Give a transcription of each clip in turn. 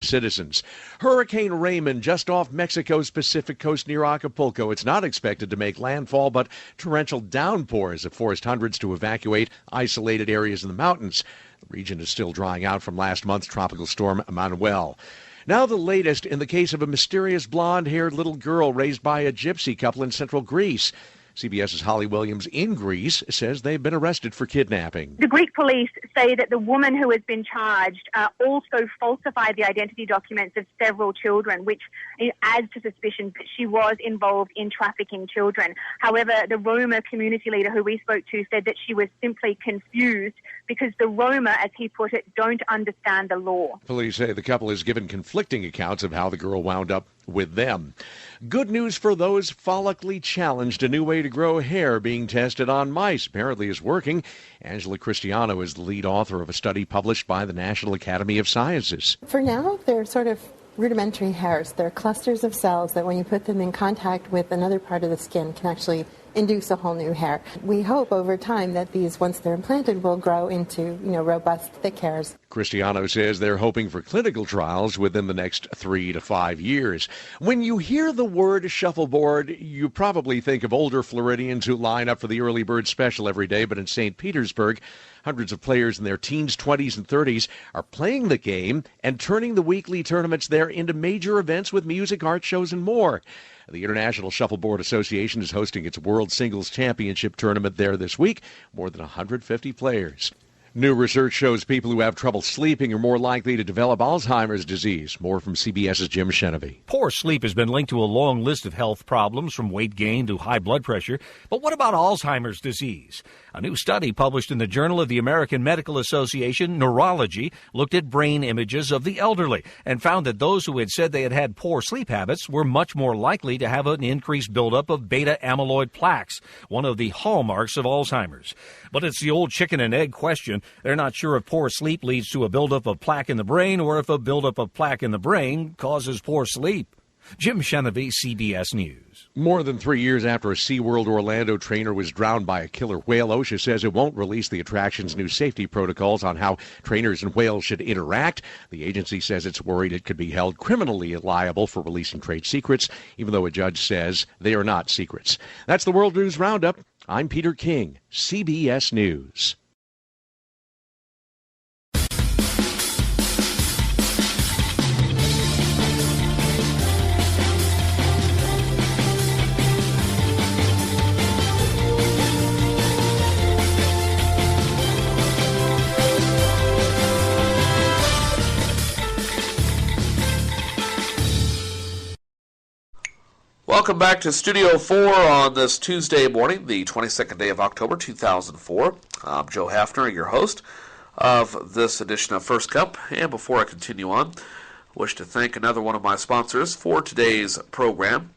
citizens. Hurricane Raymond just off Mexico's Pacific coast near Acapulco. It's not expected to make landfall, but torrential downpours have forced hundreds to evacuate isolated areas in the mountains. The region is still drying out from last month's tropical storm Manuel. Now the latest in the case of a mysterious blonde-haired little girl raised by a gypsy couple in central Greece. CBS's Holly Williams in Greece says they've been arrested for kidnapping. The Greek police say that the woman who has been charged also falsified the identity documents of several children, which adds to suspicion that she was involved in trafficking children. However, the Roma community leader who we spoke to said that she was simply confused because the Roma, as he put it, don't understand the law. Police say the couple has given conflicting accounts of how the girl wound up with them. Good news for those follically challenged. A new way to grow hair being tested on mice apparently is working. Angela Cristiano is the lead author of a study published by the National Academy of Sciences. For now, they're sort of rudimentary hairs. They're clusters of cells that when you put them in contact with another part of the skin can actually induce a whole new hair. We hope over time that these, once they're implanted, will grow into, robust, thick hairs. Cristiano says they're hoping for clinical trials within the next 3 to 5 years. When you hear the word shuffleboard, you probably think of older Floridians who line up for the early bird special every day, but in St. Petersburg, hundreds of players in their teens, 20s, and 30s are playing the game and turning the weekly tournaments there into major events with music, art shows, and more. The International Shuffleboard Association is hosting its World Singles Championship tournament there this week. More than 150 players. New research shows people who have trouble sleeping are more likely to develop Alzheimer's disease. More from CBS's Jim Shenevy. Poor sleep has been linked to a long list of health problems, from weight gain to high blood pressure. But what about Alzheimer's disease? A new study published in the Journal of the American Medical Association, Neurology, looked at brain images of the elderly and found that those who had said they had had poor sleep habits were much more likely to have an increased buildup of beta amyloid plaques, one of the hallmarks of Alzheimer's. But it's the old chicken and egg question. They're not sure if poor sleep leads to a buildup of plaque in the brain or if a buildup of plaque in the brain causes poor sleep. Jim Shenevy, CBS News. More than 3 years after a SeaWorld Orlando trainer was drowned by a killer whale, OSHA says it won't release the attraction's new safety protocols on how trainers and whales should interact. The agency says it's worried it could be held criminally liable for releasing trade secrets, even though a judge says they are not secrets. That's the World News Roundup. I'm Peter King, CBS News. Welcome back to Studio 4 on this Tuesday morning, the 22nd day of October, 2004. I'm Joe Haffner, your host of this edition of First Cup. And before I continue on, I wish to thank another one of my sponsors for today's program,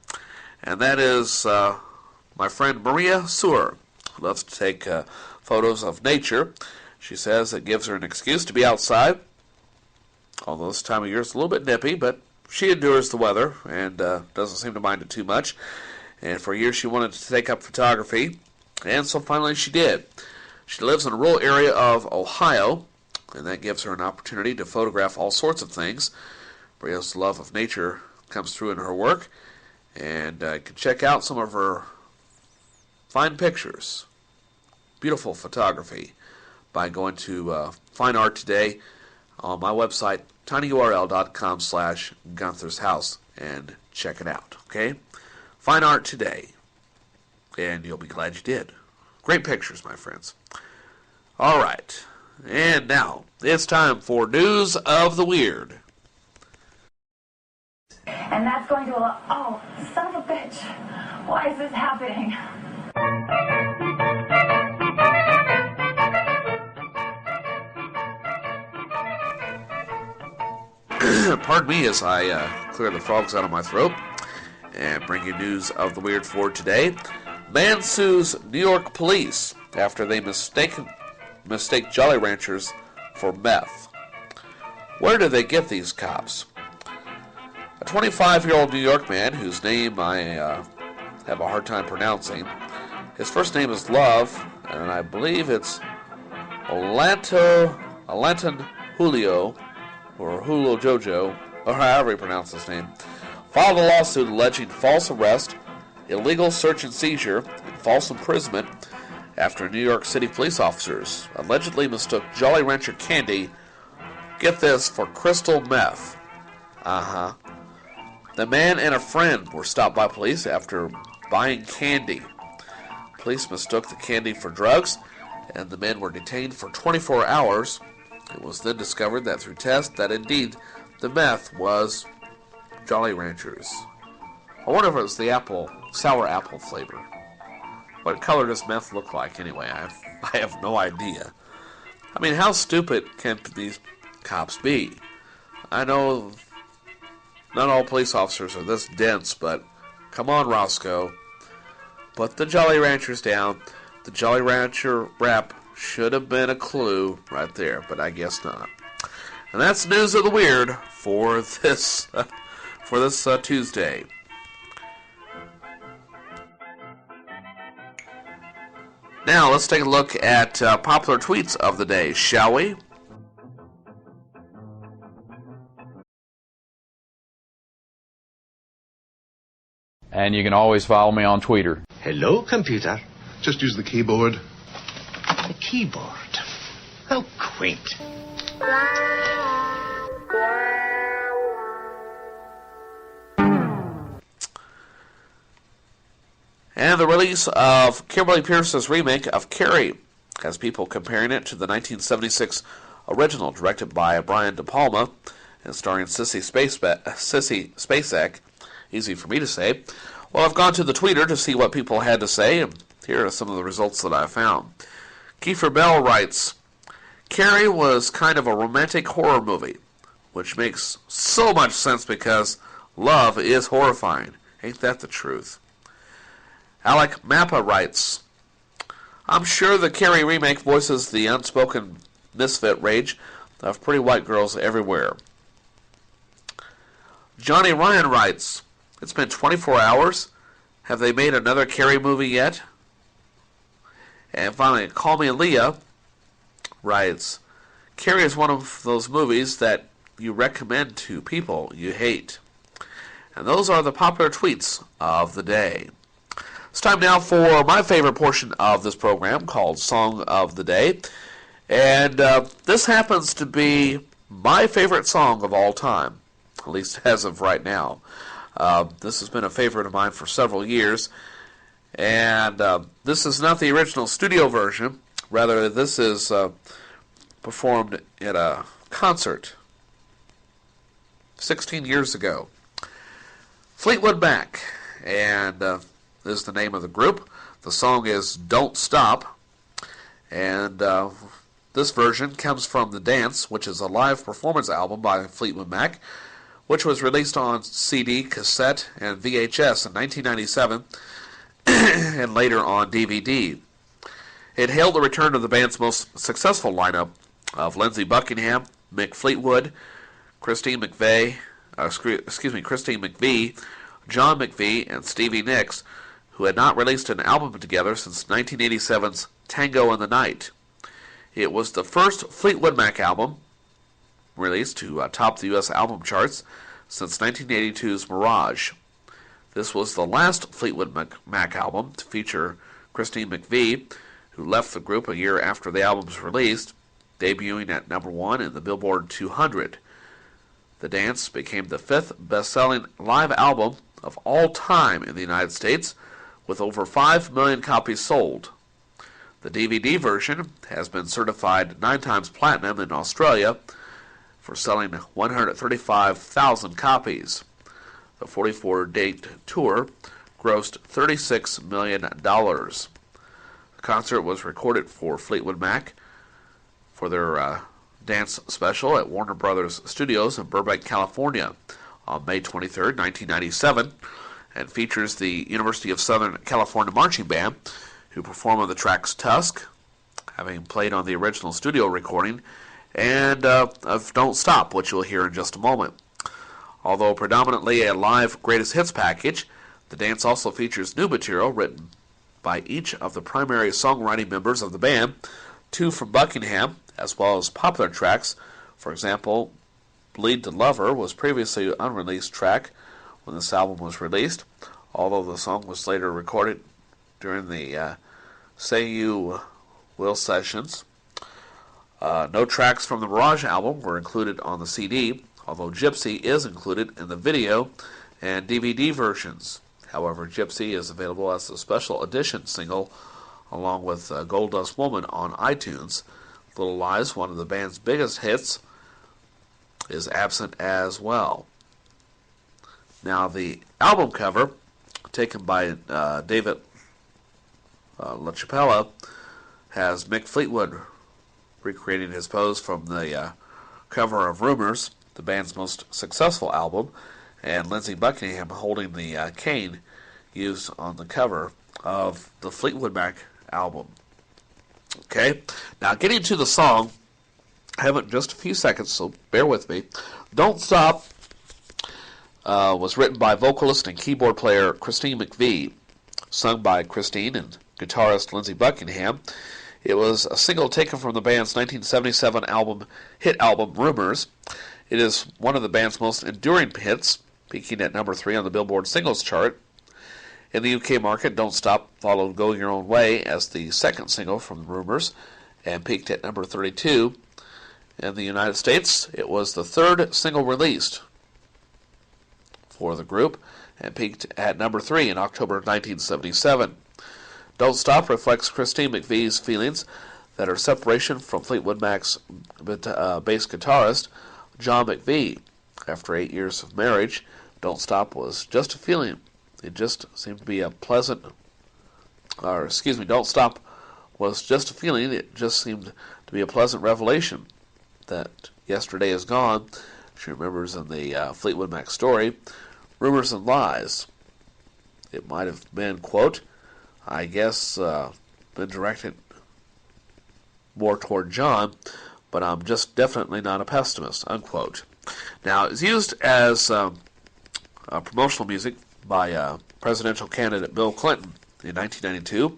and that is my friend Maria Sewer, who loves to take photos of nature. She says it gives her an excuse to be outside, although this time of year is a little bit nippy, but she endures the weather and doesn't seem to mind it too much. And for years she wanted to take up photography, and so finally she did. She lives in a rural area of Ohio, and that gives her an opportunity to photograph all sorts of things. Maria's love of nature comes through in her work, and you can check out some of her fine pictures, beautiful photography, by going to Fine Art Today on my website, tinyurl.com/Gunther's House, and check it out, okay? Fine Art Today, and you'll be glad you did. Great pictures, my friends. All right, and now it's time for News of the Weird. And that's going to allow... Oh, son of a bitch. Why is this happening? Pardon me as I clear the frogs out of my throat and bring you News of the Weird for today. Man sues New York police after they mistake Jolly Ranchers for meth. Where do they get these cops? A 25-year-old New York man, whose name I have a hard time pronouncing. His first name is Love, and I believe it's Alanton Julio, or Julio Jojo, or however you pronounce his name, filed a lawsuit alleging false arrest, illegal search and seizure, and false imprisonment after New York City police officers allegedly mistook Jolly Rancher candy, get this, for crystal meth. The man and a friend were stopped by police after buying candy. Police mistook the candy for drugs, and the men were detained for 24 hours. It was then discovered that through tests that indeed the meth was Jolly Ranchers. I wonder if it was the sour apple flavor. What color does meth look like anyway? I have no idea. I mean, how stupid can these cops be? I know not all police officers are this dense, but come on, Roscoe. Put the Jolly Ranchers down. The Jolly Rancher rap should have been a clue right there, but I guess not. And that's news of the weird for this Tuesday. Now let's take a look at popular tweets of the day, shall we? And you can always follow me on Twitter. Hello, computer. Just use the keyboard. The keyboard. How quaint. And the release of Kimberly Pierce's remake of Carrie has people comparing it to the 1976 original, directed by Brian De Palma and starring Sissy Spacek. Easy for me to say. Well, I've gone to the Twitter to see what people had to say, and here are some of the results that I found. Kiefer Bell writes, Carrie was kind of a romantic horror movie, which makes so much sense because love is horrifying. Ain't that the truth? Alec Mappa writes, I'm sure the Carrie remake voices the unspoken misfit rage of pretty white girls everywhere. Johnny Ryan writes, it's been 24 hours. Have they made another Carrie movie yet? And finally, Call Me Leah writes, Carrie is one of those movies that you recommend to people you hate. And those are the popular tweets of the day. It's time now for my favorite portion of this program called Song of the Day. And this happens to be my favorite song of all time, at least as of right now. This has been a favorite of mine for several years. And this is not the original studio version. Rather, this is performed at a concert 16 years ago. Fleetwood Mac, and this is the name of the group. The song is Don't Stop, and this version comes from The Dance, which is a live performance album by Fleetwood Mac, which was released on CD, cassette, and VHS in 1997, and later on DVD. It hailed the return of the band's most successful lineup of Lindsey Buckingham, Mick Fleetwood, Christine McVie, John McVie, and Stevie Nicks, who had not released an album together since 1987's Tango in the Night. It was the first Fleetwood Mac album released to top the U.S. album charts since 1982's Mirage. This was the last Fleetwood Mac album to feature Christine McVie, who left the group a year after the album was released, debuting at number 1 in the Billboard 200. The Dance became the 5th best-selling live album of all time in the United States, with over 5 million copies sold. The DVD version has been certified 9 times platinum in Australia for selling 135,000 copies. The 44-date tour grossed $36 million. The concert was recorded for Fleetwood Mac for their dance special at Warner Brothers Studios in Burbank, California on May 23, 1997, and features the University of Southern California Marching Band, who perform on the tracks Tusk, having played on the original studio recording, and of Don't Stop, which you'll hear in just a moment. Although predominantly a live greatest hits package, the dance also features new material written by each of the primary songwriting members of the band, 2 from Buckingham, as well as popular tracks, for example, Bleed to Lover was previously an unreleased track when this album was released, although the song was later recorded during the Say You Will sessions. No tracks from the Mirage album were included on the CD, although Gypsy is included in the video and DVD versions. However, Gypsy is available as a special edition single along with Gold Dust Woman on iTunes. Little Lies, one of the band's biggest hits, is absent as well. Now, the album cover, taken by David LaChapelle, has Mick Fleetwood recreating his pose from the cover of Rumors, the band's most successful album, and Lindsey Buckingham holding the cane used on the cover of the Fleetwood Mac album. Okay, now getting to the song, I have it in just a few seconds, so bear with me. Don't Stop was written by vocalist and keyboard player Christine McVie, sung by Christine and guitarist Lindsey Buckingham. It was a single taken from the band's 1977 hit album Rumors. It is one of the band's most enduring hits, peaking at number 3 on the Billboard Singles Chart. In the UK market, Don't Stop followed Go Your Own Way as the second single from Rumors and peaked at number 32. In the United States, it was the third single released for the group and peaked at number 3 in October 1977. Don't Stop reflects Christine McVie's feelings that her separation from Fleetwood Mac's bass guitarist, John McVie. After 8 years of marriage, Don't Stop was just a feeling. It just seemed to be a pleasant, Don't Stop was just a feeling. It just seemed to be a pleasant revelation that yesterday is gone. She remembers in the Fleetwood Mac story, Rumors and Lies. It might have been, quote, I guess, been directed more toward John, but I'm just definitely not a pessimist, unquote. Now, it's used as promotional music by presidential candidate Bill Clinton in 1992,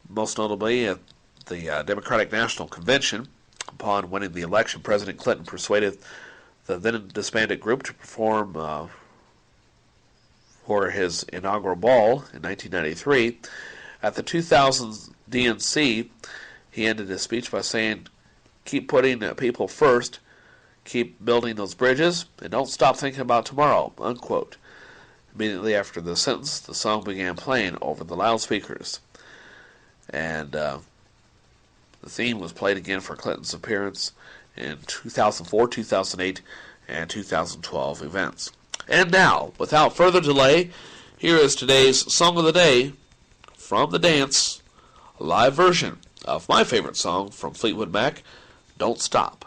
most notably at the Democratic National Convention. Upon winning the election, President Clinton persuaded the then disbanded group to perform for his inaugural ball in 1993. At the 2000 DNC, he ended his speech by saying, keep putting people first, keep building those bridges, and don't stop thinking about tomorrow, unquote. Immediately after the sentence, the song began playing over the loudspeakers. And the theme was played again for Clinton's appearance in 2004, 2008, and 2012 events. And now, without further delay, here is today's Song of the Day from the Dance, a live version of my favorite song from Fleetwood Mac, Don't Stop.